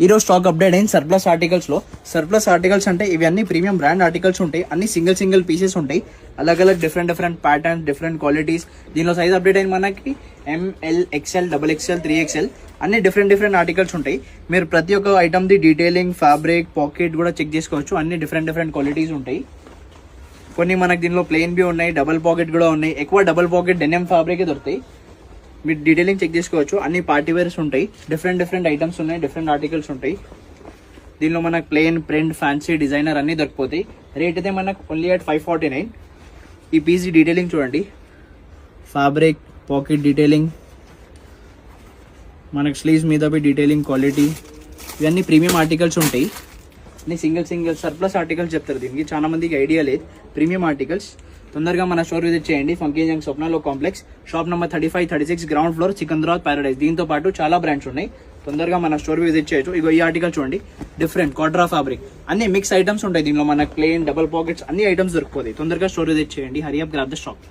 ఈరోజు stock update అయింది surplus articles లో. సర్ప్లస్ ఆర్టికల్స్ అంటే ఇవి అన్ని ప్రీమియం బ్రాండ్ ఆర్టికల్స్ ఉంటాయి, అన్ని సింగిల్ పీసెస్ ఉంటాయి, అలగ్ డిఫరెంట్ ప్యాటర్న్స్, డిఫరెంట్ క్వాలిటీస్. దీనిలో సైజ్ అప్డేట్ అయింది మనకి ML, XL, XXL, 3XL అన్ని డిఫరెంట్ ఆర్టికల్స్ ఉంటాయి. మీరు ప్రతి ఒక్క item the detailing, fabric, pocket కూడా చెక్ చేసుకోవచ్చు. అన్ని డిఫరెంట్ క్వాలిటీస్ ఉంటాయి. కొన్ని మనకి దీనిలో ప్లెయిన్ బి ఉన్నాయి, డబుల్ పాకెట్ కూడా ఉన్నాయి. ఎక్కువ డబుల్ పాకెట్ డెనిమ్ ఫ్యాబ్రిక్ దొరుకుతాయి. మీరు డీటెయిలింగ్ చెక్ చేసుకోవచ్చు. అన్ని పార్టీ వేర్స్ ఉంటాయి, డిఫరెంట్ ఐటమ్స్ ఉన్నాయి, డిఫరెంట్ ఆర్టికల్స్ ఉంటాయి. దీనిలో మనకు ప్లెయిన్, ప్రింట్, ఫ్యాన్సీ, డిజైనర్ అన్ని దొరికిపోతాయి. రేట్ అయితే మనకు ఓన్లీ అట్ 549. ఈ పీస్ డీటెయిలింగ్ చూడండి, ఫ్యాబ్రిక్, పాకెట్ డీటెయిలింగ్, మనకు స్లీవ్స్ మీద డీటెయిలింగ్, క్వాలిటీ, ఇవన్నీ ప్రీమియం ఆర్టికల్స్ ఉంటాయి. అన్ని సింగిల్ సర్ప్లస్ ఆర్టికల్స్ చెప్తారు. దీనికి చాలా మందికి ఐడియా లేదు. Premium articles. తొందరగా మన స్టోర్ విజిట్ చేయండి. ఫంకీ జంగ్ స్వప్నలో complex, shop number 35, 36, ground floor, Secunderabad Paradise. దీంతో పాటు చాలా బ్రాండ్స్ ఉన్నాయి. తొందరగా మన స్టోర్ విజిట్ చేయొచ్చు. ఇగో ఈ ఆర్టికల్ చూడండి, డిఫరెంట్ క్వాడ్రా ఫ్యాబ్రిక్, అన్ని మిక్స్ ఐటమ్స్ ఉంటాయి. దీనిలో మనకు ప్లెయిన్, డబుల్ పాకెట్స్ అన్ని ఐటమ్స్ దొరికిపోతాయి. తొందరగా స్టోర్ విజిట్ చేయండి. Hari up, grab the stock.